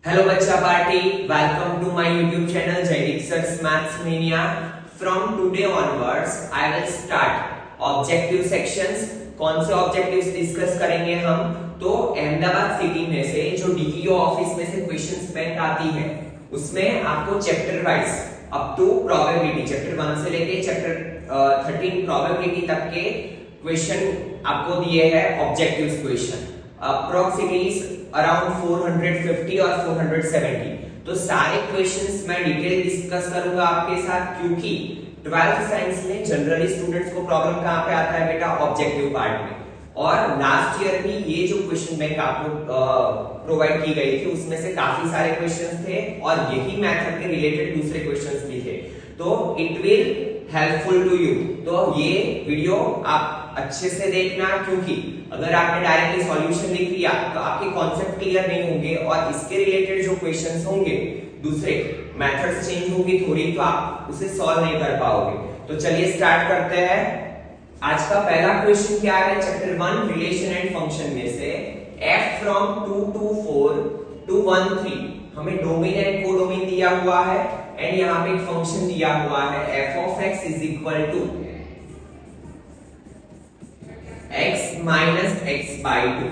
Hello Bacha Party, welcome to my YouTube channel Jaidik Sir's Maths Mania. From today onwards, I will start objective sections. कौन से objectives discuss करेंगे हम? तो Ahmedabad city में से जो डीटीओ ऑफिस में से क्वेश्चंस बैंक आती है, उसमें आपको chapter wise up to probability chapter 1 से लेके चैप्टर 13 प्रोबेबिलिटी तक के क्वेश्चन आपको दिए हैं ऑब्जेक्टिव्स क्वेश्चन अप्रोक्सीमेटली अराउंड 450 और 470। तो सारे क्वेश्चंस मैं डिटेल डिस्कस करूंगा आपके साथ, क्योंकि 12th साइंस में जनरली स्टूडेंट्स को प्रॉब्लम कहां पे आता है बेटा? ऑब्जेक्टिव पार्ट में। और लास्ट ईयर भी ये जो क्वेश्चन बैंक आपको प्रोवाइड की गई थी उसमें से काफी सारे क्वेश्चंस थे और यही मेथड के रिलेटेड दूसरे क्वेश्चंस भी थे। तो it will helpful to you. तो ये वीडियो आप अच्छे से देखना, क्योंकि अगर आपने डायरेक्टली सॉल्यूशन लिख लिया तो आपके कॉन्सेप्ट क्लियर नहीं होंगे और इसके रिलेटेड जो क्वेश्चंस होंगे दूसरे मेथड्स चेंज होगी थोड़ी, तो आप उसे सॉल्व नहीं कर पाओगे। तो चलिए स्टार्ट करते हैं। आज का पहला क्वेश्चन क्या है? चैप्टर 1 रिलेशन एंड फंक्शन में से f फ्रॉम 2 to 4 to 1 3 हमें डोमेन एंड कोडोमेन दिया हुआ है एंड यहाँ पे एक फंक्शन दिया हुआ है f of x is equal to x minus x by 2,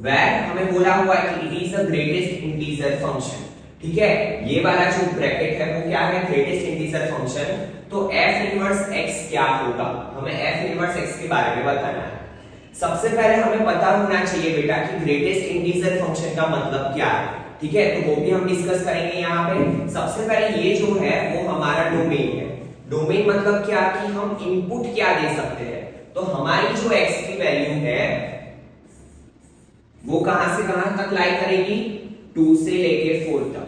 where हमें बोला हुआ है कि it is the greatest integer function। ठीक है, ये वाला जो ब्रैकेट है वो क्या है? Greatest integer function. तो f इनवर्स x क्या होगा? हमें f इनवर्स x के बारे में बताना है। सबसे पहले हमें पता होना चाहिए बेटा कि ग्रेटेस्ट इंटीजर फंक्शन का मतलब क्या है। ठीक है, तो वो भी हम डिस्कस करेंगे यहाँ पे। सबसे पहले ये जो है वो हमारा डोमेन है। डोमेन मतलब क्या कि हम इनपुट क्या दे सकते हैं। तो हमारी जो x की वैल्यू है वो कहां से कहां तक लाई करेगी? 2 से लेके 4 तक।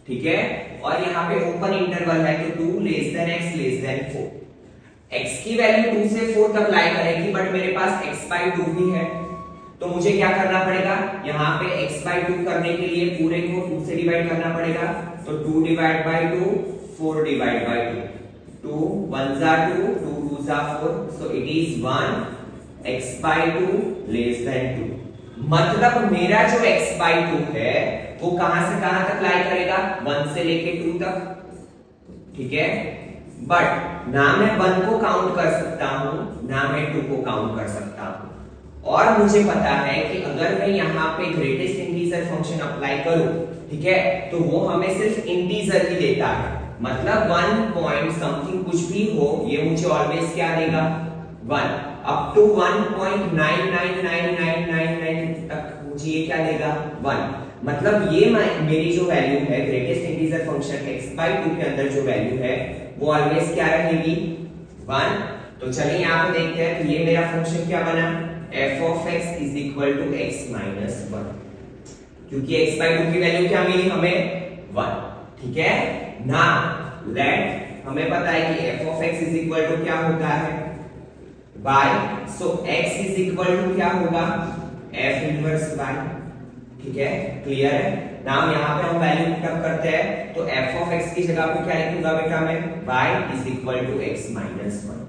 ठीक है, और यहाँ पे ओपन इंटरवल है तो 2 less than x less than 4। x की वैल्यू 2 से 4 तक लाई करेगी, बट मेरे पास x by 2 भी है। तो मुझे क्या करना पड़ेगा? यहाँ पे x by 2 करने के लिए पूरे को 2 से डिवाइड करना पड़ेगा। तो 2 divide by 2, 4 divide by 2, 2 1 are 2, 2 2 are 4, so it is 1 x by 2 less than 2। मतलब मेरा जो x by 2 है वो कहां से कहां तक लाई करेगा? 1 से लेके 2 तक। ठीक है, बट ना मैं 1 को काउंट कर सकता हूं ना मैं 2 को काउंट कर सकता हूं। और मुझे पता है कि अगर मैं यहाँ पे ग्रेटेस्ट इंटीजर फंक्शन अप्लाई करूं, ठीक है, तो वो हमें सिर्फ इंटीजर ही देता है। मतलब 1 पॉइंट समथिंग कुछ भी हो, ये मुझे ऑलवेज क्या देगा? 1 अप टू 1.999999 तक मुझे ये क्या देगा? 1। मतलब ये मेरी जो वैल्यू है greatest integer function x by 2 के अंदर जो वैल्यू है वो ऑलवेज क्या रहेगी? 1। तो चलिए यहाँ पे देखते हैं। तो ये मेरा फंक्शन क्या बना? f of x is equal to x minus 1, क्योंकि x by 2 की वैल्यू क्या मिली हमें? 1। ठीक है ना, लेट हमें पता है कि f of x is equal to क्या होता है? y, so x is equal to क्या होगा? f inverse y। ठीक है, क्लियर है। नाउ यहाँ पे हम वैल्यू पुटअप करते हैं, तो f of x की जगह पे क्या लिखूंगा बेटा मैं? y is equal to x minus 1।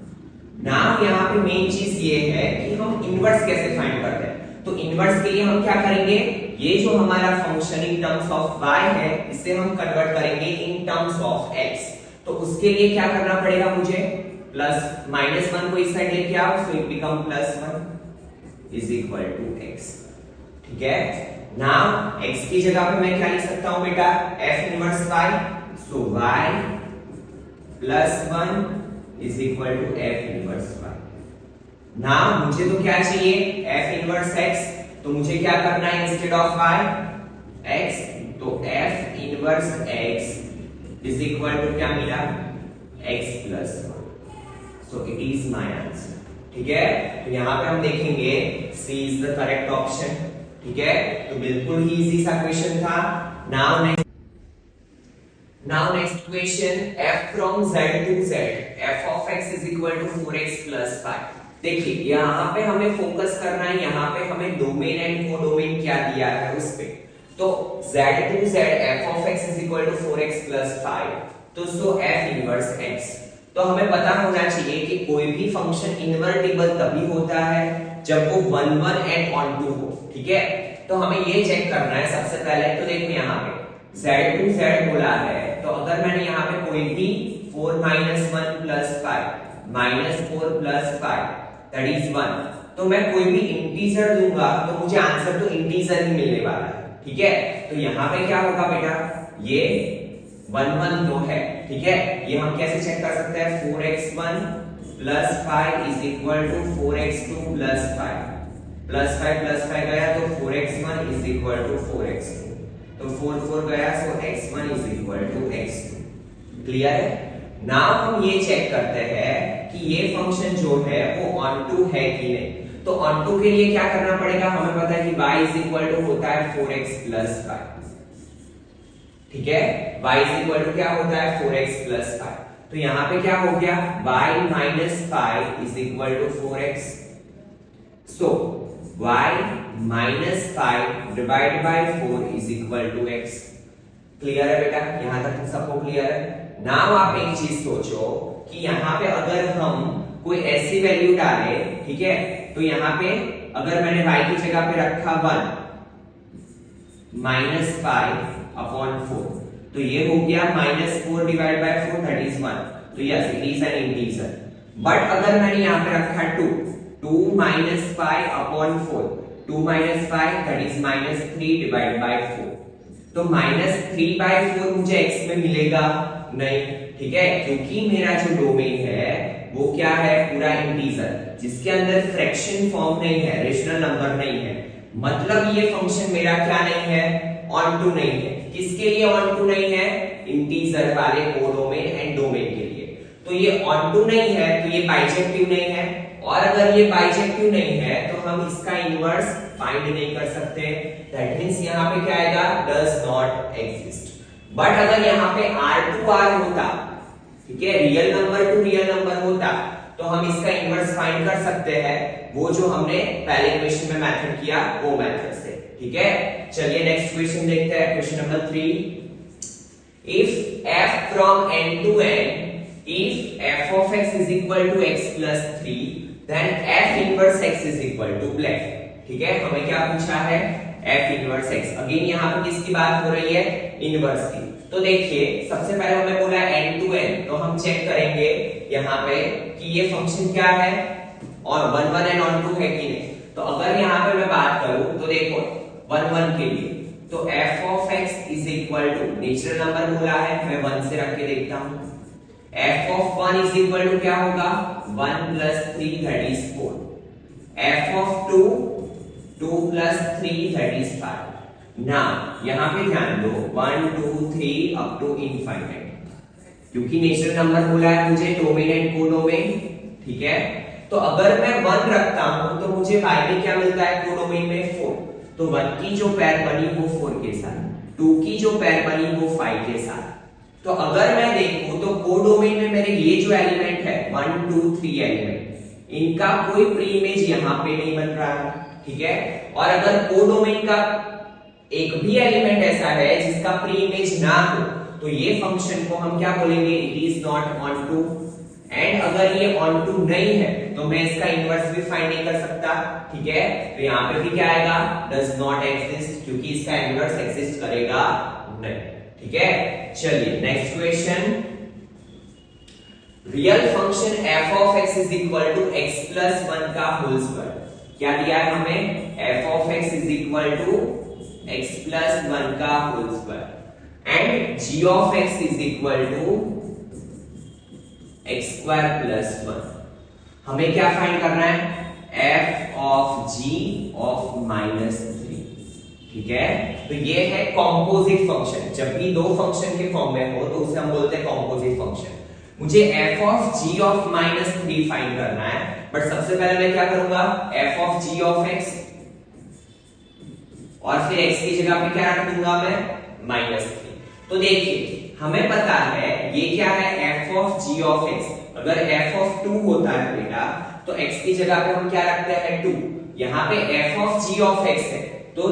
Now यहाँ पे मेन चीज ये है कि हम इनवर्स कैसे फाइंड करते हैं। तो इनवर्स के लिए हम क्या करेंगे? ये जो हमारा function in terms of y है इसे हम कन्वर्ट करेंगे इन टर्म्स ऑफ x। तो उसके लिए क्या करना पड़ेगा मुझे? प्लस -1 को इस साइड लेके आओ, so it become +1 is equal to x। ठीक है, नाउ x की जगह पे मैं क्या लिख सकता हूं बेटा? f inverse y, so y +1 is equal to f inverse y। Now मुझे तो क्या चाहिए? f inverse x। तो मुझे क्या करना है इंस्टेड ऑफ y? x। तो f inverse x is equal to क्या मिला? x + 1। So it is my answer. ठीक है, तो यहां पे हम देखेंगे C is the correct option. ठीक है, तो बिल्कुल ही इजी सा क्वेश्चन था। Now next question, f from z to z f of x is equal to 4x plus 5। देखिए यहाँ पे हमें फोकस करना है, यहाँ पे हमें डोमेन एंड कोडोमेन क्या दिया है उस पे। तो z to z f of x is equal to 4x plus 5, तो सो f इनवर्स x। तो हमें पता होना चाहिए कि कोई भी फंक्शन इनवर्टिबल तभी होता है जब वो 1 1 एंड ऑन टू हो। ठीक है, तो तो हमें ये चेक करना है सबसे पहले। तो देखो यहाँ पे z टू z बोला है, तो अगर मैंने यहाँ पे कोई भी 4 - 1 + 5 -4 + 5 दैट इज 1, तो मैं कोई भी इंटीजर दूंगा तो मुझे आंसर तो इंटीजर ही मिलने वाला है, ठीक है। तो यहाँ पे क्या होगा बेटा, ये 1 1 तो है, ठीक है। ये हम कैसे चेक कर सकते हैं, 4x1 + 5 = 4x2 + 5 +5 +5 गया तो 4x1 = 4x2, तो 4 4 गया, सो x1 = x2। क्लियर है। नाउ हम ये चेक करते हैं कि ये फंक्शन जो है वो ऑनटू है कि नहीं। तो ऑनटू के लिए क्या करना पड़ेगा, हमें पता है कि y होता है 4x + 5, ठीक है। y क्या होता है 4x + 5, तो यहां पे क्या हो गया, y - 5 = 4x, so y - 5 divide by 4 = x। Clear है बेटा, यहां तक सबको क्लियर है। नाउ आप एक चीज सोचो कि यहाँ पे अगर हम कोई ऐसी वैल्यू डाले, ठीक है, तो यहाँ पे अगर मैंने y की जगह पे रखा 1 -5/4, तो ये हो गया -4 डिवाइड बाय 4 दैट इज 1, तो yes it is an integer. But अगर मैंने यहाँ पे रखा 2 -5/4, 2 - 5 दैट इज -3 डिवाइड बाय 4, तो -3/4 मुझे x में मिलेगा नहीं, ठीक है, क्योंकि मेरा जो डोमेन है वो क्या है, पूरा इंटीजर, जिसके अंदर फ्रैक्शन फॉर्म नहीं है, रेशनल नंबर नहीं है। मतलब ये फंक्शन मेरा क्या नहीं है, ऑनटू नहीं है। किसके लिए ऑनटू नहीं है, इंटीजर वाले कोडोमेन एंड डोमेन के लिए। तो ये ऑनटू नहीं है, तो ये बाइजेक्टिव नहीं है, और अगर ये बाइजेक्टिव नहीं है तो हम इसका इनवर्स फाइंड नहीं कर सकते। दैट मींस यहाँ पे क्या आएगा, डज नॉट एग्जिस्ट। बट अगर यहाँ पे R2R होता, ठीक है, real number two real number होता, तो हम इसका इनवर्स फाइंड कर सकते हैं, वो जो हमने पहले क्वेश्चन में मेथड किया वो मेथड से, ठीक है। चलिए नेक्स्ट क्वेश्चन देखते हैं, question number 3। If f from n to n, if f of x is equal to x plus 3, then f inverse x is equal to black, ठीक है। हमें क्या पूछा है, f इनवर्स x। अगेन यहाँ पे किसकी बात हो रही है, इनवर्स की। तो देखिए सबसे पहले हमें बोला n to n, तो हम चेक करेंगे यहाँ पे कि ये फंक्शन क्या है और 1 1 एंड ऑन 2 है कि नहीं। तो अगर यहाँ पे मैं बात करूं तो देखो 1 1 के लिए तो f of x is equal to natural number बोला है, मैं 1 से रख के देखता हूं। f of 1 is equal to क्या होगा, 1 plus 3 that is 4। f of 2 2 plus 3 that is 5। ना यहाँ पे ध्यान दो 1 2 3 अप टू इनफाइनाइट, क्योंकि नेचुरल नंबर बोला है मुझे डोमेन एंड कोडोमेन, ठीक है। तो अगर मैं 1 रखता हूं तो मुझे y में क्या मिलता है, कोडोमेन में 4, तो 1 की जो पैर बनी वो 4 के साथ, 2 की जो पैर बनी वो 5 के साथ। तो अगर मैं देखूं तो कोडोमेन में मेरे ये जो एलिमेंट है 1 2 3 एलिमेंट, इनका कोई प्री इमेज यहाँ पे नहीं बन रहा है, ठीक है। और अगर कोडोमेन का एक भी एलिमेंट ऐसा है जिसका प्री इमेज ना हो, तो ये फंक्शन को हम क्या बोलेंगे, it is not onto. And अगर ये ऑनटू नहीं है तो मैं इसका इनवर्स भी फाइंड नहीं कर सकता, ठीक है। तो यहाँ पे भी क्या आएगा, डज नॉट एग्जिस्ट, क्योंकि इसका इनवर्स एग्जिस्ट करेगा नहीं, ठीक है। चलिए next question, real function f of x is equal to x plus 1 का होल स्क्वायर। क्या दिया है हमें, f of x is equal to x plus 1 का whole square and g of x is equal to x square plus 1। हमें क्या find करना है, f of g of -3, ठीक है। तो ये है कॉम्पोजिट फंक्शन। जब भी दो फंक्शन के फॉर्म में हो तो उसे हम बोलते हैं कॉम्पोजिट फंक्शन। मुझे f of g of -3 find करना है, बट सबसे पहले मैं क्या करूंगा, f of g of x और फिर x की जगह पे क्या रख दूंगा मैं, -3। तो देखिए हमें पता है ये क्या है, f of g of x। अगर f of 2 होता है बेटा तो x की जगह पे हम क्या रखते हैं, 2। यहाँ पे f of g of x है तो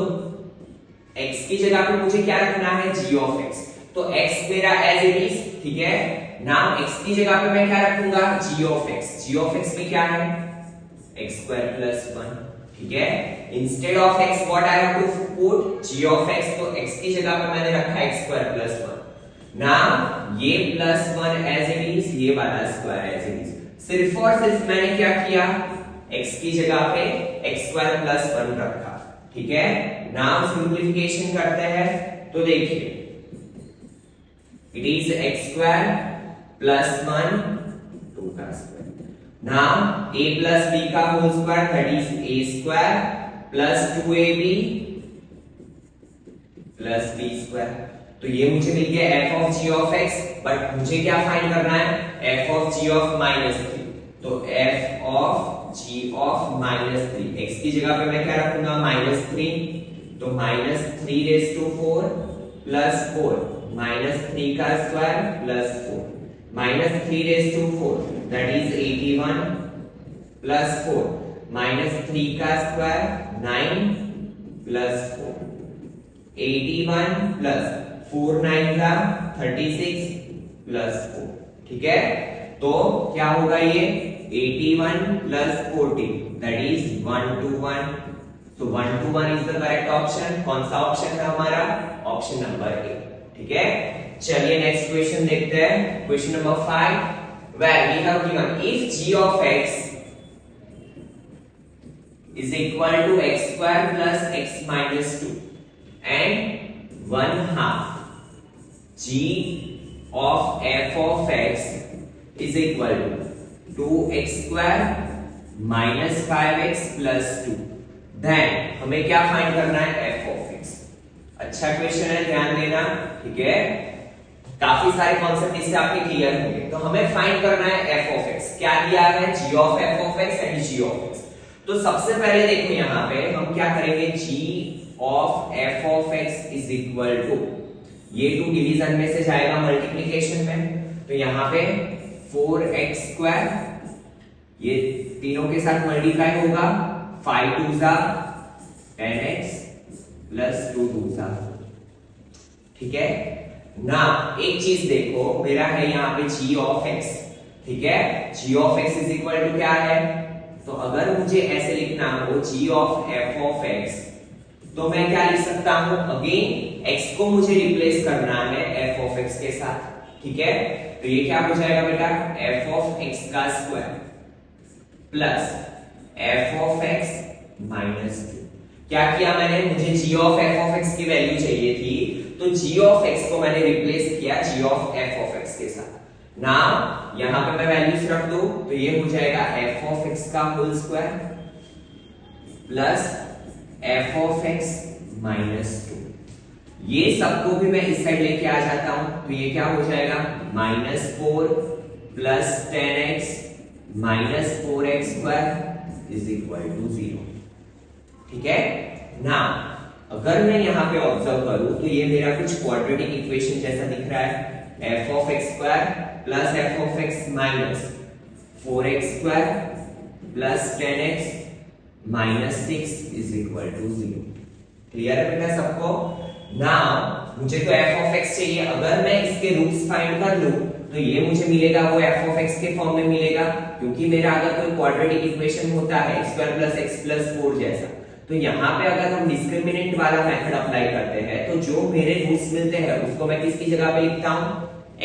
x की जगह पे मुझे क्या रखना है, g of x। तो x मेरा एज इट इज, ठीक है। नाउ x की जगह पे मैं क्या रखूंगा, g of x। g of x में क्या है, x² + 1, ठीक है। Instead of x what I have to put g of x, तो x की जगह पे मैंने रखा x स्क्वायर प्लस 1। नाउ ये प्लस 1 एज इट इज, ये वाला स्क्वायर एज इट इज। सिर्फ और सिर्फ मैंने क्या किया, x की जगह पे x स्क्वायर प्लस 1 रखा, ठीक है। नाउ सिंप्लीफिकेशन करते हैं तो देखिए it is x square plus 1 2 का square. Now a plus b का whole square that is a square plus 2ab plus b square. तो ये मुझे मिल गया f of g of x, but मुझे क्या फाइंड करना है, f ऑफ g ऑफ -3। तो f of g of -3, x की जगह पे मैं क्या रखूंगा -3, तो -3⁴ प्लस 4 -3 का square plus 4 -3⁴ that is 81 plus 4 -3 का स्क्वायर 9 plus 4 81 plus 4 9 का 36 plus 4, ठीक है। तो क्या होगा ये 81 plus 40 that is 1 to 1, so 1 to 1 is the correct option। कौन सा ऑप्शन है हमारा, ऑप्शन नंबर ए, ठीक है। चलिए नेक्स्ट क्वेश्चन देखते हैं, question number 5 where we have given if g of x is equal to x square plus x minus 2 and 1/2 g of f of x is equal to 2x square minus 5x plus 2, then हमें क्या find करना है, f of x। अच्छा question है, ध्यान देना, ठीक है। काफी सारे कॉन्सेप्ट इससे आपके क्लियर होंगे। तो हमें फाइंड करना है f of x। क्या दिया है, g of f of x and g of x। तो सबसे पहले देखो यहाँ पे हम क्या करेंगे, g of f of x is equal to, ये 2 डिवीजन में से जाएगा मल्टीप्लीकेशन में, तो यहाँ पे 4x स्क्वायर, ये तीनों के साथ मल्टीप्लाई होगा, 5 2 10x प्लस 2 2, ठीक है ना। एक चीज देखो, मेरा है यहाँ पे g ऑफ x, ठीक है। g of x is equal to क्या है, तो अगर मुझे ऐसे लिखना हो g of f of x, तो मैं क्या लिख सकता हूं, अगेन x को मुझे रिप्लेस करना है f ऑफ x के साथ, ठीक है। तो ये क्या हो जाएगा बेटा, f ऑफ x का square plus f of x minus 2। क्या किया मैंने, मुझे g of f of x की वैल्यू चाहिए थी, तो g ऑफ x को मैंने रिप्लेस किया g of f of x के साथ। नाउ यहां पे मैं वैल्यूज रख दूं, तो ये हो जाएगा f ऑफ x का whole square plus f of x minus 2। ये सबको भी मैं इस साइड लेके आ जाता हूं, तो ये क्या हो जाएगा, -4 plus 10x minus 4x square is equal to 0, ठीक है ना। अगर मैं यहाँ पे ऑब्जर्व करूं तो ये मेरा कुछ क्वाड्रेटिक इक्वेशन जैसा दिख रहा है, f of x square plus f of x minus 4x square plus 10x minus 6 is equal to 0। Clear है बेटा सबको। नाउ मुझे तो f ऑफ x चाहिए, अगर मैं इसके रूट्स फाइंड कर लूं तो ये मुझे मिलेगा वो f ऑफ x के फॉर्म में मिलेगा, क्योंकि मेरा अगर कोई क्वाड्रेटिक इक्वेशन होता है x square plus x plus 4 जैसा, तो यहाँ पे अगर हम डिस्क्रिमिनेंट वाला मेथड अप्लाई करते हैं तो जो मेरे रूट्स मिलते हैं उसको मैं किसकी जगह पे लिखता हूँ,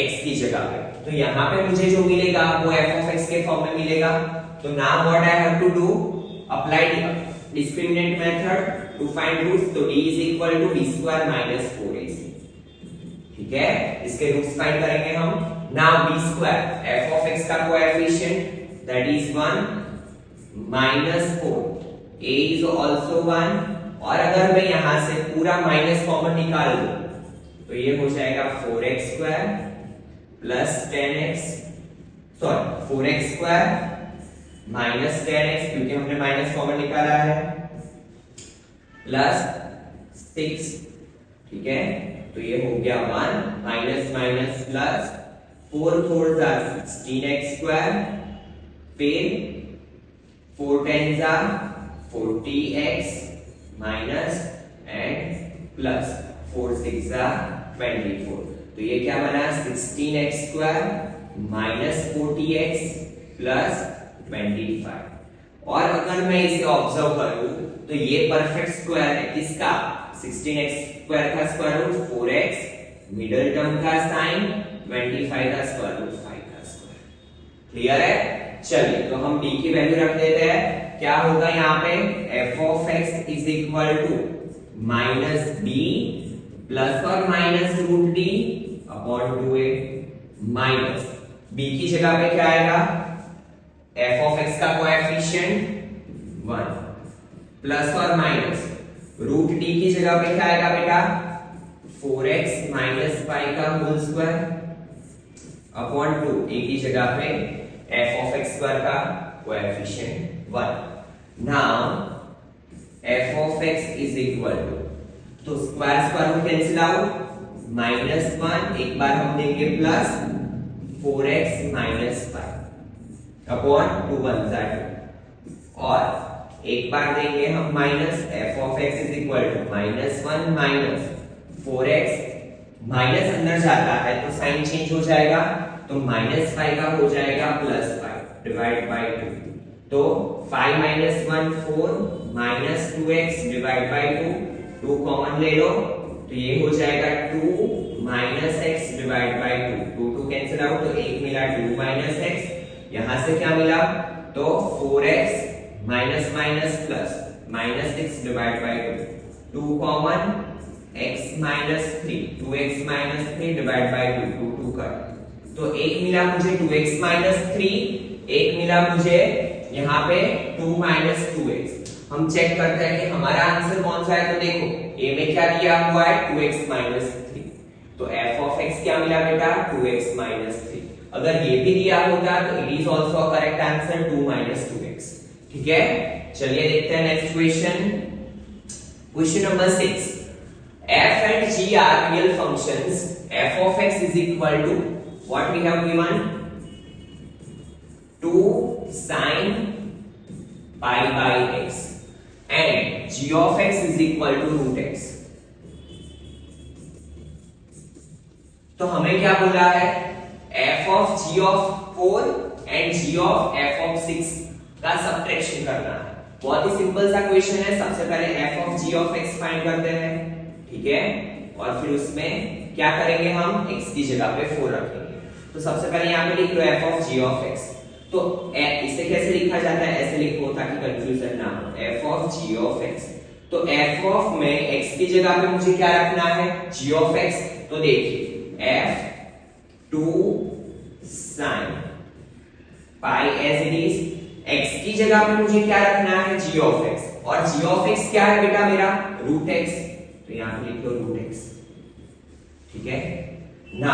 x की जगह पे। तो यहाँ पे मुझे जो मिलेगा वो f ऑफ x के फॉर्म में मिलेगा। तो now what I have to do, apply discriminant method to find roots. तो d is equal to b square minus 4ac, ठीक है। इसके रूट्स फाइंड करेंगे हम। Now b square f of x का coefficient that is 1 minus 4, a is also 1, और अगर मैं यहां से पूरा माइनस कॉमन निकाल दूं तो ये हो जाएगा 4x square plus 10x, sorry 4x square minus 10x, क्योंकि हमने माइनस कॉमन निकाला है, प्लस 6, ठीक है। तो ये हो गया 1 minus minus plus 4 4 16x square, फिर 4 10 40x माइनस एंड प्लस 4 6 24। तो ये क्या बना, 16x square minus 40x plus 25। और अगर मैं इसे ऑब्जर्व करूं तो ये परफेक्ट स्क्वायर है किसका 16x स्क्वायर का square root 4x, middle term का साइन 25 का स्क्वायर रूट 5 का स्क्वायर। क्लियर है? चलिए तो हम b की वैल्यू रख देते हैं। क्या होगा यहाँ पे f of x is equal to minus b plus और minus root b upon 2a minus b की जगह पे क्या आएगा f of x का कोएफिशिएंट 1 प्लस और माइनस रूट d की जगह पे क्या आएगा बेटा 4x माइनस 5 का होल स्क्वायर अपॉन 2 a की जगह पे f of x स्क्वायर का coefficient 1। Now f of x is equal to तो square square root cancel out minus 1 एक बार हम देंगे प्लस 4x माइनस 5 अपॉन 2 1 जा 2 और एक बार देंगे हम minus f of x is equal to minus 1 minus 4x minus अंदर जाता है तो साइन चेंज हो जाएगा तो माइनस 5 का हो जाएगा प्लस 5 डिवाइड बाय 2 तो 5 minus 1 4 minus 2x divide by 2 common ले लो तो ये हो जाएगा 2 minus x divide by 2 2 cancel out तो 1 मिला 2 माइनस x यहां से क्या मिला तो 4x minus minus plus minus 6 divide by 2 2 common x minus 3 2x minus 3 divide by 2 2 कर तो एक मिला मुझे 2x माइनस 3 एक मिला मुझे यहाँ पे 2 माइनस 2x। हम चेक करते हैं कि हमारा आंसर कौन सा है तो देखो a में क्या दिया हुआ है 2x माइनस 3 तो f of x क्या मिला बेटा 2x माइनस 3। अगर ये भी दिया होता तो it is also correct answer 2 minus 2x। ठीक है चलिए देखते हैं next question. Question number 6 f and g are real functions f of x is equal to what we have given 2 sin pi by x and g of x is equal to root x। तो हमें क्या बोला है f of g of 4 and g of f of 6 का subtraction करना है। बहुत ही simple सा क्वेश्चन है। सबसे पहले f of g of x find करते हैं ठीक है और फिर उसमें क्या करेंगे हम x की जगह पे 4 रखेंगे। तो सबसे पहले यहाँ पे लिख लो f of g of x तो इसे कैसे लिखा जाता है ऐसे लिखो ताकि कंफ्यूजन ना हो f of g of x तो f of में x की जगह पे मुझे क्या रखना है g of x तो देखिए f 2 sin pi as it is x की जगह पे मुझे क्या रखना है g of x और g of x क्या है बेटा मेरा रूट x तो यहाँ पे लिख लो रूट x। ठीक है ना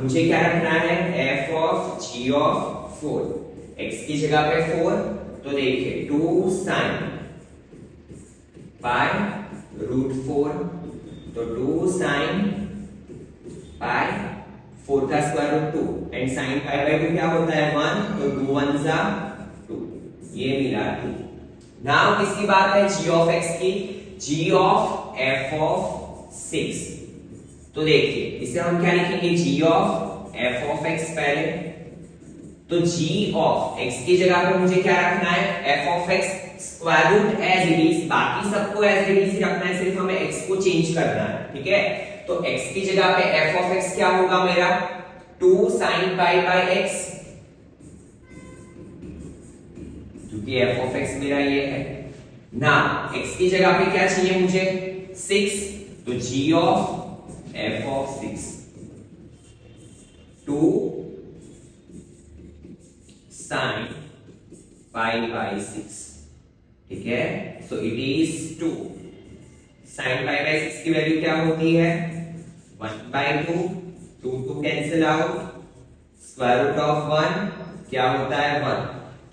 मुझे क्या रखना है f of g of 4 x की जगह पे 4 तो देखिए 2 sin pi रूट 4 तो 2 sin pi 4 का square root 2 and sin pi by 2 क्या होता है 1 तो 2 1 जा 2 ये मिला 2। नाउ किसकी बात है g of x की g of f of 6 तो देखिए इसे हम क्या लिखेंगे g of f of x पहले तो g of x की जगह पे मुझे क्या रखना है f of x square root as it is बाकी सबको एज इट इज रखना है सिर्फ हमें x को चेंज करना है। ठीक है तो x की जगह पे f of x क्या होगा मेरा 2 sin pi by x क्योंकि f of x मेरा ये है ना x की जगह पे क्या चाहिए मुझे 6 तो g of f of 6 2 sin pi by 6 ठीक है सो it is 2 sin pi by 6 की वैल्यू क्या होती है 1 by 2 2 cancel out square root of 1 क्या होता है 1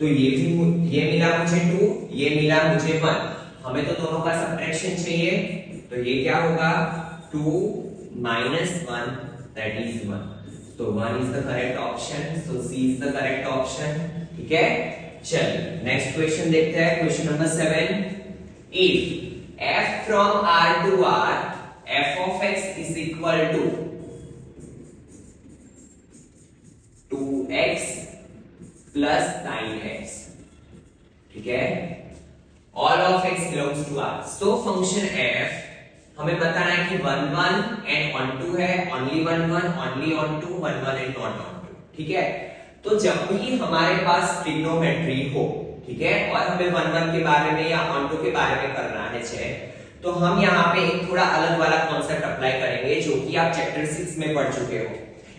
तो ये मिला मुझे 2 ये मिला मुझे 1 हमें तो दोनों का सब्ट्रैक्शन चाहिए तो ये क्या होगा 2 minus 1 that is 1 तो 1 is the correct option so C is the correct option। ठीक है चलिए नेक्स्ट क्वेश्चन देखते हैं question number 7 if f from R to R f of x is equal to 2x plus sin x ठीक है all of x belongs to R। So function f हमें बताना है कि 1 1 एंड ऑन टू है, only 1 1, only onto, 1 1 and not onto. ठीक है, तो जब भी हमारे पास ट्रिग्नोमेट्री हो, ठीक है, और हमें 1 1 के बारे में या ऑन टू के बारे में करना है चेक, तो हम यहाँ पे एक थोड़ा अलग वाला कॉन्सेप्ट अप्लाई करेंगे जो कि आप चैप्टर 6 में पढ़ चुके हो,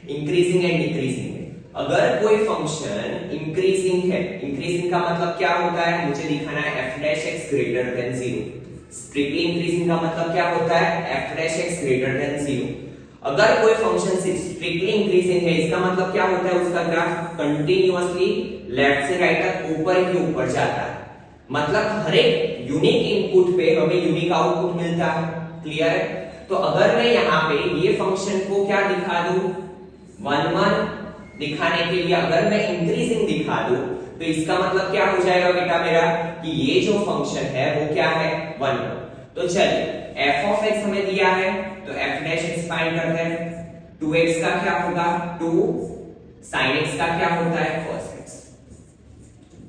इंक्रीजिंग एंड डिक्रीजिंग में। अगर कोई फंक्शन इंक्रीजिंग है, इंक्रीजिंग का मतलब क्या होता है, मुझे दिखाना है f dash x greater than 0। Strictly increasing का मतलब क्या होता है, f dash x greater than 0। अगर कोई फंक्शन स्ट्रिक्टली इंक्रीजिंग है, इसका मतलब क्या होता है, उसका ग्राफ कंटिन्यूअसली लेफ्ट से राइट तक ऊपर ही ऊपर जाता है। मतलब हर एक यूनिक इनपुट पे हमें यूनिक आउटपुट मिलता है। क्लियर है? तो अगर मैं यहाँ पे ये फंक्शन को क्या दिखा दूं, 1 1 दिखाने के लिए अगर मैं इंक्रीजिंग दिखा दूं, तो इसका मतलब क्या हो जाएगा बेटा मेरा, कि ये जो फंक्शन है वो क्या है, 1 1। तो चलिए f ऑफ x हमें दिया है, तो f डैश x फाइंड करते हैं। 2x का क्या होगा, 2 sin x का क्या होता है, cos x।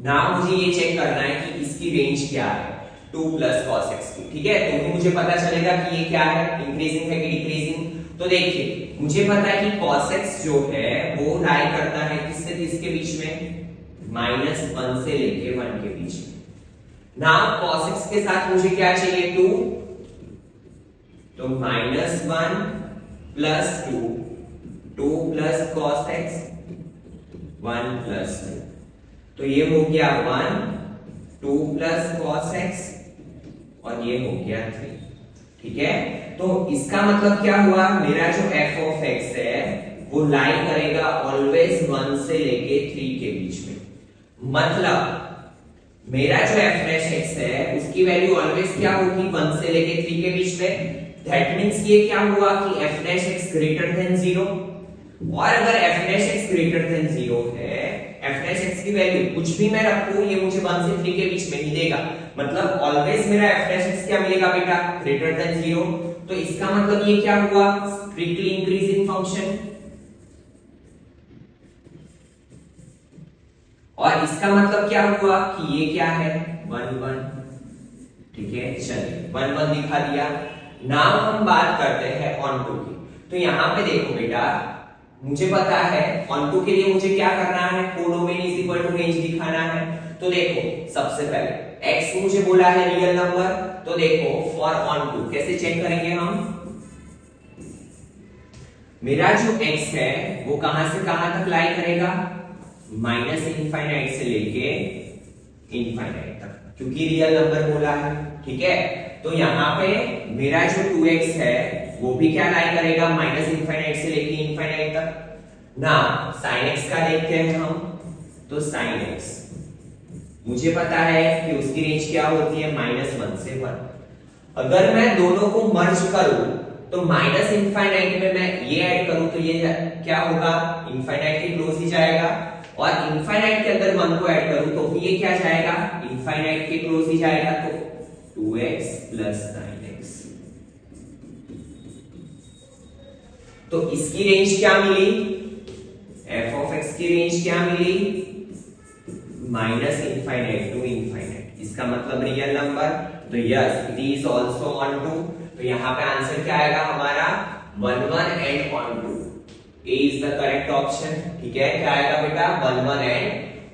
नाउ मुझे ये चेक करना है कि इसकी रेंज क्या है, 2 प्लस cos x की। ठीक है, तो भी मुझे पता चलेगा कि ये क्या है, इंक्रीजिंग है कि डिक्रीजिंग। तो देखिए मुझे पता है कि cos x जो है वो लाई करता है किससे किसके बीच में, -1 से लेके 1 के बीच में। नाउ cos x के साथ मुझे क्या चाहिए, 2, तो -1 plus 2, 2 plus cos x, 1 plus 2, तो ये हो गया 1, 2 प्लस cos x, और ये हो गया 3। ठीक है, तो इसका मतलब क्या हुआ, मेरा जो f ऑफ x है वो लाई करेगा ऑलवेज 1 से लेके 3 के बीच में। मतलब मेरा जो f डैश x है उसकी वैल्यू ऑलवेज क्या होगी, 1 से लेके 3 के बीच में। दैट मींस ये क्या हुआ कि f dash x greater than 0, और अगर f dash x greater than 0 है, f डैश x की वैल्यू कुछ भी मैं रखूं ये मुझे 1 से 3 के बीच में ही देगा। मतलब ऑलवेज मेरा f डैश x क्या मिलेगा बेटा, ग्रेटर देन 0। तो इसका मतलब ये क्या हुआ, स्ट्रिक्टली इंक्रीजिंग फंक्शन। और इसका मतलब क्या हुआ कि ये क्या है, 1 1। ठीक है, चलिए 1 1 दिखा दिया। नाउ हम बात करते हैं ऑन टू की। तो यहां पे देखो बेटा, मुझे पता है ऑन टू के लिए मुझे क्या करना है, codomain is equal to range दिखाना है। तो देखो सबसे पहले x मुझे बोला है रियल नंबर, तो देखो फॉर ऑन टू कैसे चेक करेंगे हम, मेरा जो x है वो कहां से कहां तक लाई करेगा, -इनफाइनाइट से लेके इनफाइनाइट तक, क्योंकि रियल नंबर बोला है। ठीक है, तो यहाँ पे मेरा जो 2x है वो भी क्या लाई करेगा, -इनफाइनाइट से लेके इनफाइनाइट तक। ना sin x का देखते हैं हम, तो sin x मुझे पता है कि उसकी रेंज क्या होती है, -1 से 1। अगर मैं दोनों को मर्ज करूं तो -इनफाइनाइट में मैं ये ऐड करूं तो ये क्या होगा, इनफाइनाइट के क्लोज ही जाएगा, और इनफाइनाइट के अंदर 1 को ऐड करूं तो ये क्या जाएगा, इनफाइनाइट के क्लोज ही जाएगा। तो 2x प्लस 9x, तो इसकी रेंज क्या मिली, f ऑफ x की रेंज क्या मिली, -इनफाइनाइट टू इनफाइनाइट। इसका मतलब रियल नंबर, तो yes it is also onto. तो यहां पे आंसर क्या आएगा हमारा, 1 1 and onto. A is the correct option। ठीक है, क्या आएगा बेटा, 1 1 एंड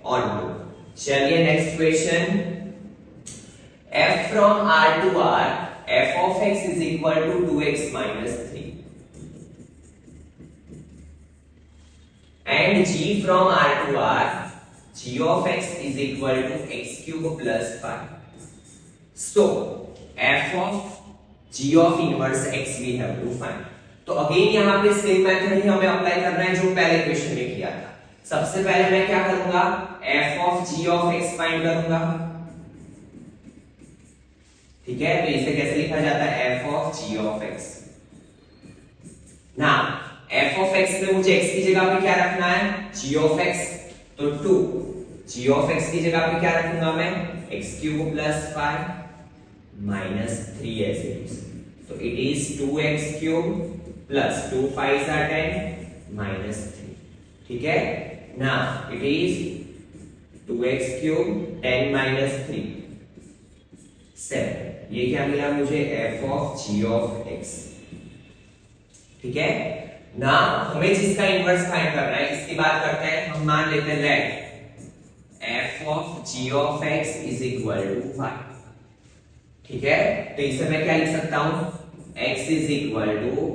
ऑन टू। चलिए next question, f from R to R, f of x is equal to 2x minus 3 and g from R to R, g of x is equal to x cube plus 5. So f of g of inverse x we have to find। तो again यहाँ पे same method ही हमें apply करना है जो पहले question में किया था। सबसे पहले मैं क्या करूंगा, f of g of x find करूंगा। ठीक है, तो इसे कैसे लिखा जाता है, f of g of x। ना f of x में मुझे x की जगह पे क्या रखना है, g of x, तो 2 g of x की जगह पे क्या रखूंगा मैं, x क्यूब प्लस 5 माइनस 3 ऐसे। तो it is 2x cube plus 2 5s are 10 minus 3। ठीक है ना, it is 2x cube 10 minus 3 7। ये क्या मिला मुझे? f of g of x। ठीक है ना। हमें जिसका इनवर्स फाइंड करना है इसकी बात करते हैं। हम मान लेते हैं let f of g of x is equal to y। ठीक है, तो इसे मैं क्या लिख सकता हूं? x is equal to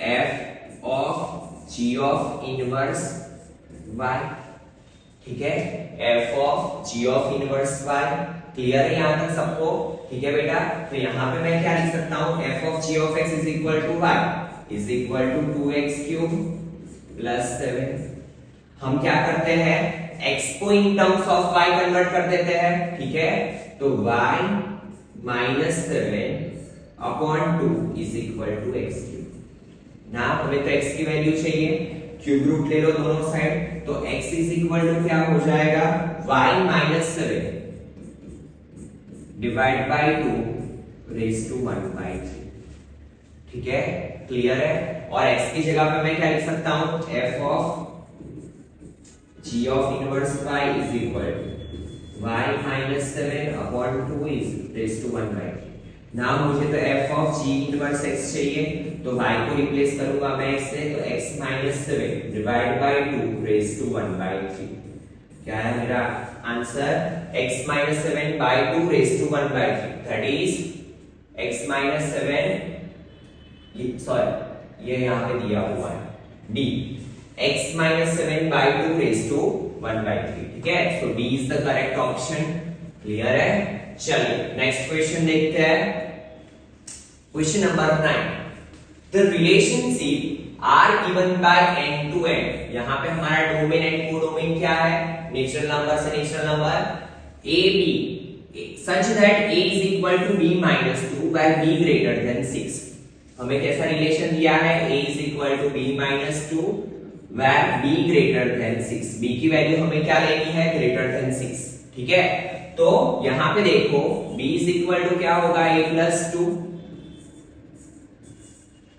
f of g of inverse y। ठीक है, f of g of inverse y। Clear है यहां तक सबको? ठीक है बेटा, तो यहां पे मैं क्या लिख सकता हूं? f of g of x is equal to y is equal to 2x cube plus 7। हम क्या करते हैं? x को in terms of y convert कर देते हैं। ठीक है, तो y minus 7 upon 2 is equal to x cube. ना हमें तो x की वैल्यू चाहिए, क्यूब रूट ले लो दोनों साइड, तो x इज इक्वल टू क्या हो जाएगा? y minus 7 divide by 2 raise to 1/3। ठीक है, क्लियर है। और x की जगह पे मैं क्या लिख सकता हूं? f of g of inverse y is equal to y minus 7 upon 2 is raise to 1/3। Now मुझे तो f of g inverse x चाहिए, तो y को रिप्लेस करूंगा मैं x से, तो x minus 7 divide by 2 raise to 1/3। क्या है मेरा answer? x minus 7 by 2 raise to 1/3, that is x minus 7, sorry ये यहाँ पे दिया हुआ है d, x minus 7 by 2 raise to 1/3। ठीक है, so d is the correct option. Clear है। चलिए नेक्स्ट क्वेश्चन देखते हैं। Question number 9, the relationship are given by n to n। यहाँ पे हमारा डोमेन एंड कोडोमेन क्या है? नेचुरल नंबर से natural number a b such that a is equal to b minus 2 where b greater than 6। हमें कैसा relation दिया है? a is equal to b minus 2 where b greater than 6। b की value हमें क्या लेनी है? greater than 6। ठीक है, तो यहां पे देखो b is equal to क्या होगा? a plus 2।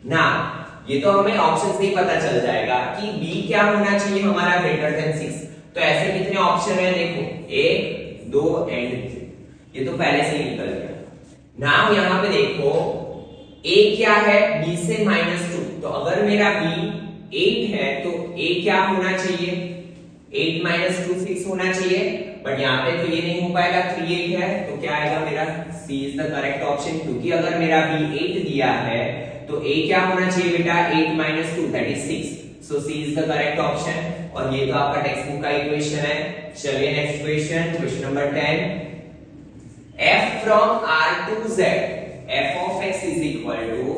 ना ये तो हमें ऑप्शन से ही पता चल जाएगा कि b क्या होना चाहिए हमारा? greater than 6। तो ऐसे कितने ऑप्शन है? देखो 1 2 एंड 3, ये तो पहले से ही निकल गया। नाउ यहां पे देखो a क्या है? b से माइनस 2, तो अगर मेरा b 8 है तो a क्या होना चाहिए? 8 माइनस 2 6 होना चाहिए, बट यहाँ पे तो ये नहीं हो पाएगा, 3 8 है, तो क्या आएगा मेरा? c is the correct option. क्योंकि अगर मेरा b 8 दिया है तो a क्या होना चाहिए बेटा? 8 minus 2 that is 6, so c is the correct option. और ये तो आपका टेक्स्ट बुक का इक्वेशन है। चलिए next question, question number 10, f from r to z f of x is equal to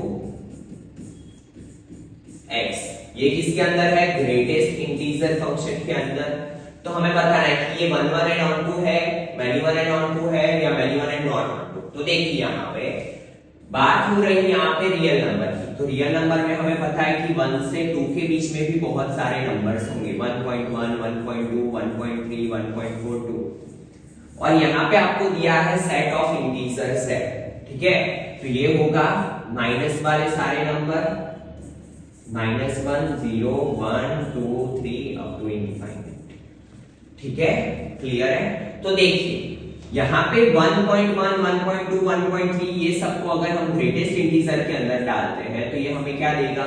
x। ये किसके अंदर है? ग्रेटेस्ट इंटीजर फंक्शन के अंदर। तो हमें बताना है कि ये 1 1 एंड ऑन 2 है, मैनी 1 एंड ऑन 2 है, या मैनी 1 एंड नॉट ऑन 2। तो देखिए यहाँ पे बात हो रही है यहाँ पे रियल नंबर की। तो रियल नंबर में हमें पता है कि 1 से 2 के बीच में भी बहुत सारे नंबर्स होंगे, 1.1 1.2 1.3 1.42। और यहाँ पे आपको दिया है सेट ऑफ इंटीजर सेट। ठीक है, तो ये होगा माइनस वाले सारे नंबर, -1 0 1 2 3 अप टू इनफाइनाइट। ठीक है, क्लियर है। तो देखिए यहाँ पे 1.1 1.2 1.3 ये सबको अगर हम ग्रेटेस्ट इंटीजर के अंदर डालते हैं तो ये हमें क्या देगा?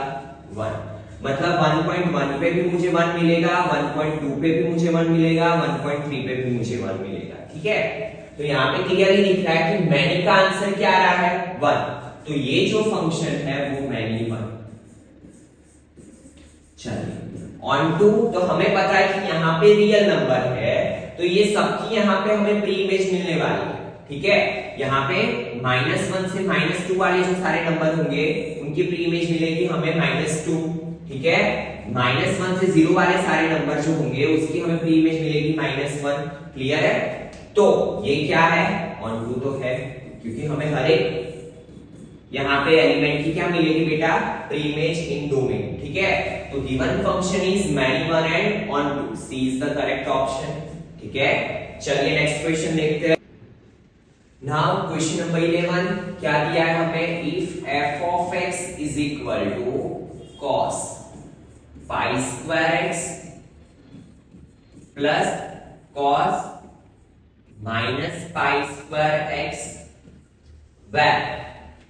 1। मतलब 1.1 पे भी मुझे 1 मिलेगा, 1.2 पे भी मुझे 1 मिलेगा, 1.3 पे भी मुझे 1 मिलेगा। ठीक है, तो यहाँ पे क्लियरली दिख रहा है कि मैनी का आंसर क्या आ रहा है? 1। तो ये जो फंक्शन है वो मैनी 1। चलिए ऑन टू, तो हमें पता है कि यहाँ पे रियल नंबर है, तो ये सबकी यहाँ पे हमें प्री इमेज मिलने वाली है। ठीक है, यहाँ पे -1 से -2 वाले जो सारे नंबर होंगे उनकी प्री इमेज मिलेगी हमें -2। ठीक है, -1 से 0 वाले सारे नंबर जो होंगे उसकी हमें प्री इमेज मिलेगी -1। क्लियर है। तो ये क्या है? ऑन टू तो है, क्योंकि हमें हर एक यहाँ पे एलिमेंट की क्या मिलेगी बेटा? Pre image in domain. ठीक है, तो given function is many 1 and onto, C is the correct option. ठीक है, चलिए नेक्स्ट क्वेश्चन देखते हैं। नाउ क्वेश्चन नंबर 11 क्या दिया है हमें? If f of x is equal to cos pi square x plus cos minus pi square x where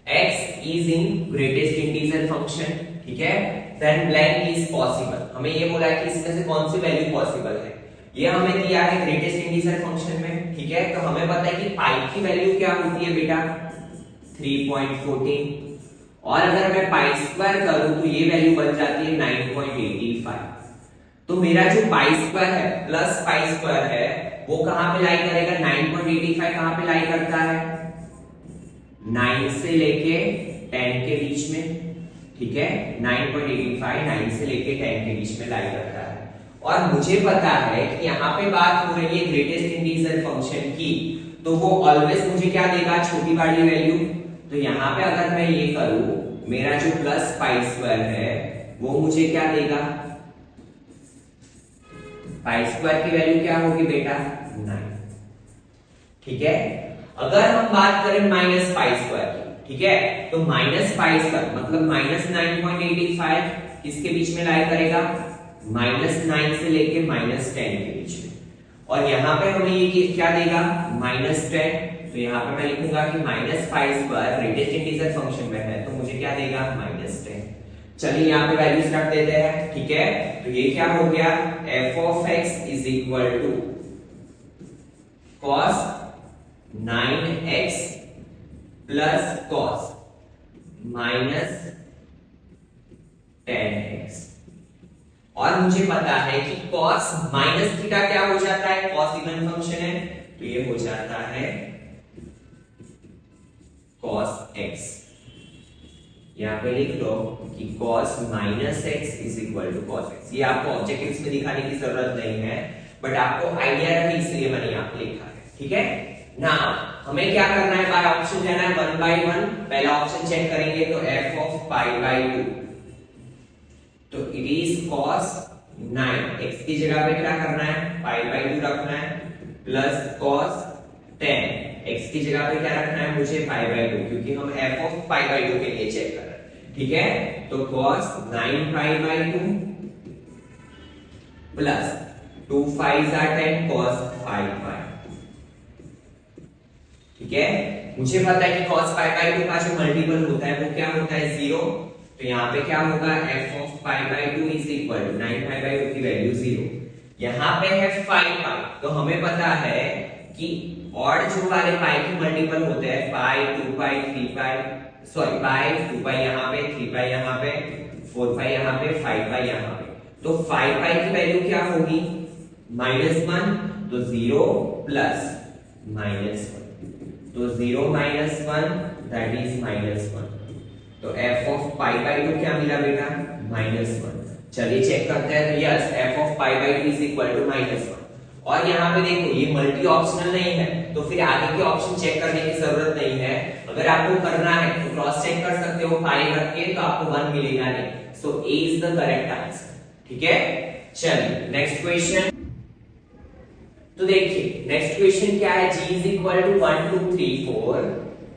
x is in greatest integer function, ठीक है, then blank is possible। हमें ये बोला है कि इसमें से कौन सी वैल्यू पॉसिबल है, ये हमें दिया है ग्रेटेस्ट इंटीजर फंक्शन में, ठीक है। तो हमें पता है कि पाई की वैल्यू क्या होती है बेटा 3.14, और अगर मैं पाई स्क्वायर करूं तो ये वैल्यू बन जाती है 9.85। तो मेरा जो पाई स्क्वायर है प्लस पाई स्क्वायर है वो कहां पे लाई करेगा, 9.85 कहां पे लाई करता है, 9 से लेके 10 के बीच में, ठीक है। 9.85 9 से लेके 10 के बीच में लाई करता है। और मुझे पता है कि यहाँ पे बात हो रही है ग्रेटेस्ट इंटीजर फंक्शन की, तो वो ऑलवेज मुझे क्या देगा, छोटी वाली वैल्यू। तो यहाँ पे अगर मैं ये करूं, मेरा जो प्लस पाई स्क्वायर है वो मुझे क्या देगा, पाई स्क्वायर की वैल्यू क्या होगी बेटा 9, ठीक है। अगर हम बात करें माइनस पाई स्क्वायर की, ठीक है, तो माइनस पाई स्क्वायर मतलब माइनस 9.85 किसके बीच में लाई करेगा, -9 से लेके -10 के बीच में। और यहाँ पे हमें ये क्या देगा -10, तो यहाँ पे मैं लिखूंगा कि minus pi square greatest integer function में है तो मुझे क्या देगा -10। चलिए यहाँ पे वैल्यूज रख देते हैं, ठीक है। तो ये क्या हो गया, f of x is equal to cos 9x plus cos -10x। और मुझे पता है कि cos माइनस थीटा क्या हो जाता है, cos इवन फंक्शन है, तो ये हो जाता है cos x। यहां पे लिख लो कि cos -x is equal to cos x। ये आपको ऑब्जेक्टिव्स में दिखाने की जरूरत नहीं है, बट आपको आइडिया रहे इसलिए मैंने यहां पे लिखा है, ठीक है ना। हमें क्या करना है, बाय ऑप्शन जाना है 1 by 1। पहला ऑप्शन चेक करेंगे तो f of π/2, तो इट इज cos 9, x की जगह पे क्या करना है π/2 रखना है, प्लस cos 10, x की जगह पे क्या रखना है मुझे π/2, क्योंकि हम f of π/2 के लिए चेक कर रहे हैं, ठीक है। तो cos 9π/2 plus 2 5s are 10 cos 5π, ठीक है। मुझे पता है कि cos π/2 का जो मल्टीपल होता है वो क्या होता है 0, तो यहाँ पे क्या होगा f of π/2 is equal to 9π/2 की वैल्यू 0, यहाँ पे है 5π। तो हमें पता है कि ऑड जो वाले पाई के मल्टीपल होते हैं पाई 2π 3π, सॉरी पाई 2π यहाँ पे 3π यहाँ पे 4π यहाँ पे 5π यहाँ पे। तो 5π की वैल्यू क्या होगी -1, तो 0 प्लस -1, तो 0 -1 दैट इज -1। तो f of π/2 क्या मिला बेटा -1। चलिए चेक करते हैं, तो yes f of π/2 is equal to -1। और यहाँ पे देखो ये मल्टी ऑप्शनल नहीं है, तो फिर आगे के ऑप्शन चेक करने की जरूरत नहीं है। अगर आपको करना है तो क्रॉस चेक कर सकते हो पाई रख के, तो आपको 1 मिलेगा नहीं। सो ए इज द करेक्ट आंसर, ठीक है। चलिए नेक्स्ट क्वेश्चन, तो देखिए नेक्स्ट क्वेश्चन क्या है, g is equal to 1 2 3 4,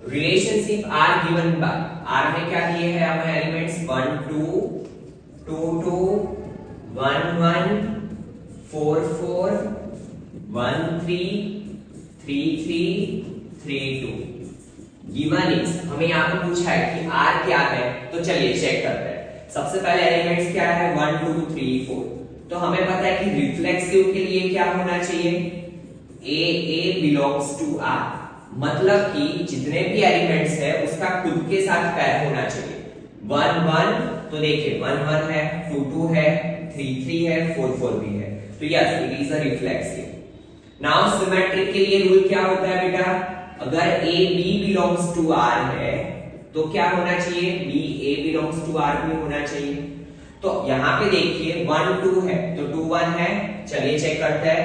relationship r given by, r में क्या दिए हैं हमें एलिमेंट्स 1 2 2 2 1 1 4 4 1 3 3 3 3 2। गिवन इज, हमें यहाँ पे पूछा है कि r क्या है, तो चलिए चेक करते हैं। सबसे पहले एलिमेंट्स क्या है 1 2 3 4, तो हमें पता है कि रिफ्लेक्सिव के लिए क्या होना चाहिए, a बिलोंग्स टू r, मतलब कि जितने भी एलिमेंट्स है उसका खुद के साथ पैर होना चाहिए। 1 1, तो देखिए 1 1 है, 2 2 है, 3 3 है, 4 4 भी है, तो yes it is a reflexive. Now symmetric के लिए रूल क्या होता है बेटा, अगर a b belongs to r है तो क्या होना चाहिए, b a belongs to r भी होना चाहिए। तो यहाँ पे देखिए 1 2 है तो 2 1 है, चलिए चेक करते हैं,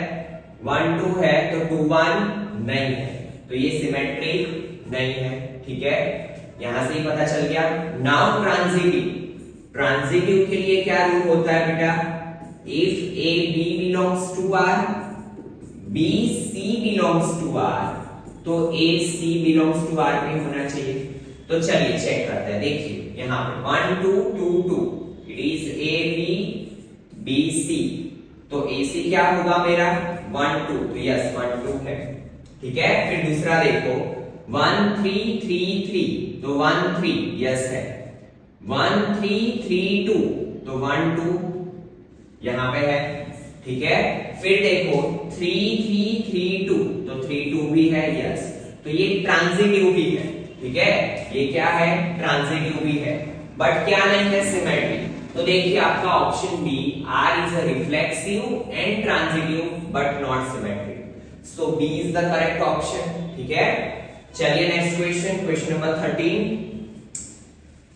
1 2 है तो 2 1 नहीं है, तो ये सिमेट्रिक नहीं है, ठीक है, यहां से ही पता चल गया। नाउ ट्रांजिटिव, ट्रांजिटिव के लिए क्या रूल होता है बेटा, if a b belongs to r, b c belongs to r, तो a c belongs to r भी होना चाहिए। तो चलिए चेक करते हैं, देखिए यहाँ पे 1 2 2 2, it is a b b c, तो a c क्या होगा मेरा 1 2, तो यस 1 2 है, ठीक है। फिर दूसरा देखो 1333 तो 13 यस है। 1332 तो 12 यहां पे है, ठीक है। फिर देखो 3332 तो 32 भी है यस, तो ये ट्रांजिटिव भी है, ठीक है। ये क्या है, ट्रांजिटिव भी है, बट क्या नहीं है, सिमेट्रिक। तो देखिए आपका option B R is a reflexive and transitive but not symmetric, so B is the correct option, ठीक है। चलिए next question, question number 13।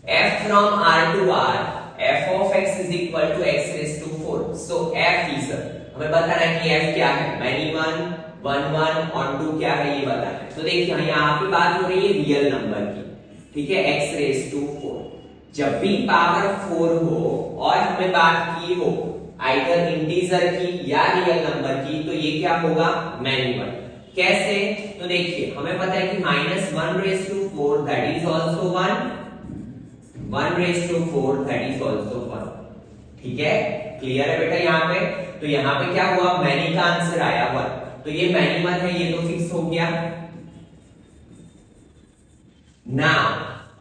f from r to r, f of x is equal to x raised to 4, so f is, हमें बताना है कि f क्या है, many one, one one, on two क्या है ये बताना है। तो देखिए यहाँ पे बात हो रही है रियल नंबर की, ठीक है, x raised to 4। जब भी पावर 4 हो और हमें बात की हो आइदर इंटीजर की या रियल नंबर की, तो ये क्या होगा, मैनी वन। कैसे, तो देखिए हमें पता है कि -1 raised to 4 that is also 1, 1 raised to 4 that is also 1, ठीक है। क्लियर है बेटा यहाँ पे, तो यहाँ पे क्या हुआ, मैनी का आंसर आया 1, तो ये मैनी 1 है, ये तो फिक्स हो गया। नाउ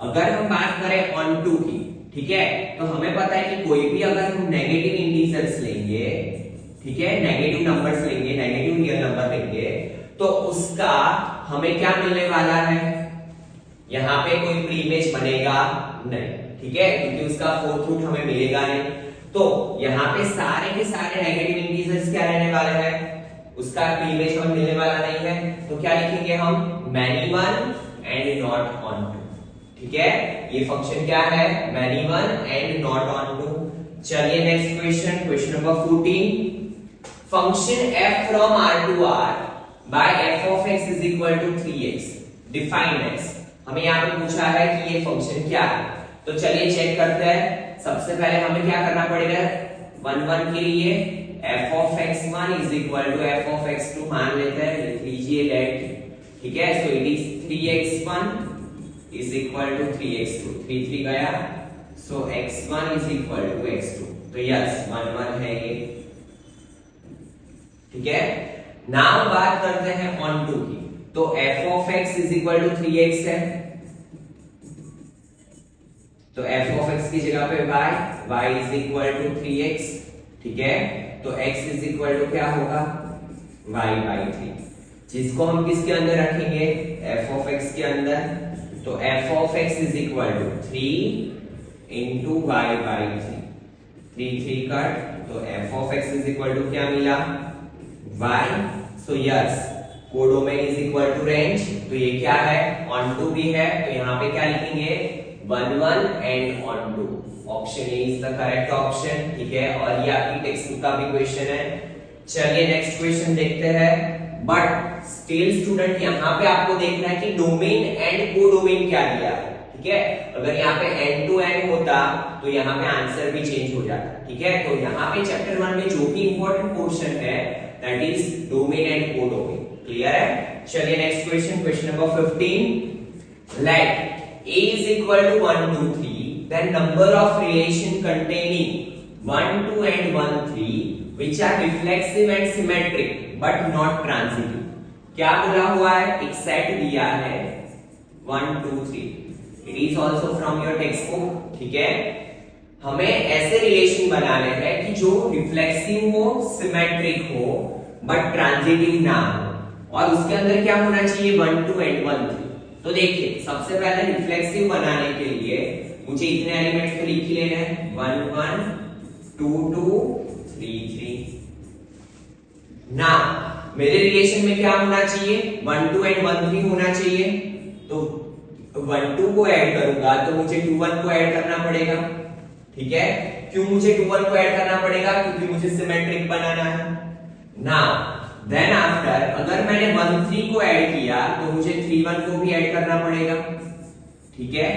अगर हम बात करें ऑन टू की, ठीक है, तो हमें पता है कि कोई भी अगर हम नेगेटिव इंटीजर्स लेंगे, ठीक है, नेगेटिव नंबर्स लेंगे, नेगेटिव रियल नंबर लेंगे, तो उसका हमें क्या मिलने वाला है, यहाँ पे कोई प्रीइमेज बनेगा नहीं, ठीक है, क्योंकि उसका फोर्थ रूट हमें मिलेगा नहीं। तो यहाँ पे सारे के सारे नेगेटिव इंटीजर्स क्या रहने वाले हैं, उसका प्रीइमेज हमें मिलने वाला नहीं है, तो क्या लिखेंगे हम, many one and not onto, ठीक है। ये फंक्शन क्या है, many one and not onto. चलिए next question, question number 14। Function f from r to r by f of x is equal to 3x, define x। हमें यहाँ पे पूछा है कि ये फंक्शन क्या है, तो चलिए चेक करते हैं। सबसे पहले हमें क्या करना पड़ेगा, 1 1 के लिए f of x1 is equal to f of x2 मान लेते हैं, लिख लीजिए लेट, ठीक है। सो it is 3x1 is equal to 3x2, 3 3 गया, सो x1 is equal to x2, तो यस 1 1 है ये, ठीक है। नाउ बात करते हैं ऑन टू की, तो f of x is equal to 3x है, तो f of x की जगह पे y is equal to 3x, ठीक है। तो x is equal to क्या होगा, y by 3, जिसको हम किसके अंदर रखेंगे, f of x के अंदर, तो f of x is equal to 3 into y by 3, 3 3 cut, तो f of x is equal to क्या मिला, y, so yes codomain is equal to range, तो ये क्या है, ऑन टू भी है, तो यहाँ पे क्या लिखेंगे, 1 1 and onto, option A is the correct option, ठीक है। और ये आपकी टेक्स्ट बुक का भी क्वेश्चन है। चलिए नेक्स्ट क्वेश्चन देखते हैं, बट स्टिल स्टूडेंट यहाँ पे आपको देखना है कि डोमेन एंड कोडोमेन क्या दिया है, ठीक है। अगर यहाँ पे एंड टू एंड होता तो यहाँ पे आंसर भी चेंज हो जाता, ठीक है। तो यहाँ पे चैप्टर 1 में जो भी इंपॉर्टेंट पोर्शन है that is domain and codomain, clear है। चलिए next question, question number 15। Let a is equal to 1 2 3, then number of relation containing 1 2 and 1 3 which are reflexive and symmetric but not transitive। क्या बोला हुआ है, एक set दिया है 1 2 3, it is also from your text book, ठीक है। हमें ऐसे रिलेशन बनाने हैं कि जो रिफ्लेक्सिव हो, सिमेट्रिक हो बट ट्रांजिटिव ना हो, और उसके अंदर क्या होना चाहिए, 1 2 एंड 1 3। तो देखिए सबसे पहले रिफ्लेक्सिव बनाने के लिए मुझे इतने एलिमेंट्स तो लिख ही लेने हैं, 1 1 2 2 3 3। ना मेरे रिलेशन में क्या होना चाहिए, 1 2 एंड 1 3 होना चाहिए, तो 1 2 को ऐड करूंगा तो मुझे 2 1 को ऐड करना पड़ेगा, ठीक है। क्यों मुझे 2 1 को ऐड करना पड़ेगा, क्योंकि मुझे सिमेट्रिक बनाना है। नाउ देन आफ्टर अगर मैंने 1 3 को ऐड किया तो मुझे 3 1 को भी ऐड करना पड़ेगा, ठीक है।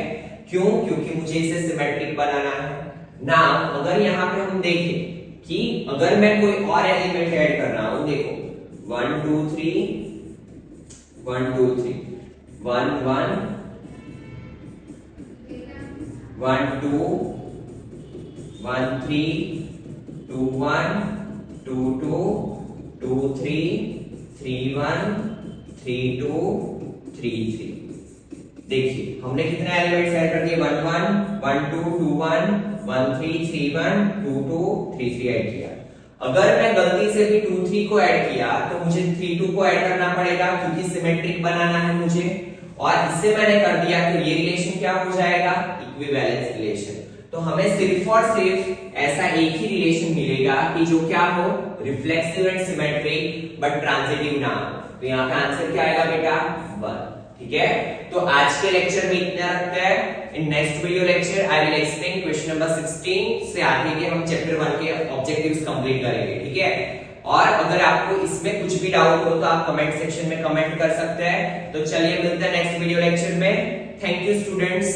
क्यों, क्योंकि मुझे इसे सिमेट्रिक बनाना है। नाउ अगर यहाँ पे हम देखें कि अगर मैं कोई और एलिमेंट ऐड कर रहा हूं, देखो 1 2 3 1 2 3 1 1 1 2 1 3 2 1 2 2 2 3 3 1 3 2 3 3, देखिए हमने कितने एलिमेंट्स ऐड कर दिए 1 1 1 2 2 1 1 3 3 1 2 2 3 3 ऐड किया। अगर मैं गलती से भी 2 3 को ऐड किया तो मुझे 3 2 को ऐड करना पड़ेगा क्योंकि सिमेट्रिक बनाना है मुझे, और इससे मैंने कर दिया तो ये रिलेशन क्या हो जाएगा इक्विवेलेंस रिलेशन। तो हमें सिर्फ और सिर्फ ऐसा एक ही रिलेशन मिलेगा कि जो क्या हो reflexive and symmetric but transitive ना हो। तो यहाँ का आंसर क्या आएगा बेटा 1। ठीक है, तो आज के लेक्चर में इतना रखते हैं। In next video lecture I will explain question number 16 से आगे के हम चैप्टर 1 के ऑब्जेक्टिव्स कंप्लीट करेंगे। ठीक है, और अगर आपको इसमें कुछ भी डाउट हो तो आप कमेंट सेक्शन में कमेंट कर सकते हैं। तो चलिए मिलते हैं नेक्स्ट वीडियो लेक्चर में। Thank you students.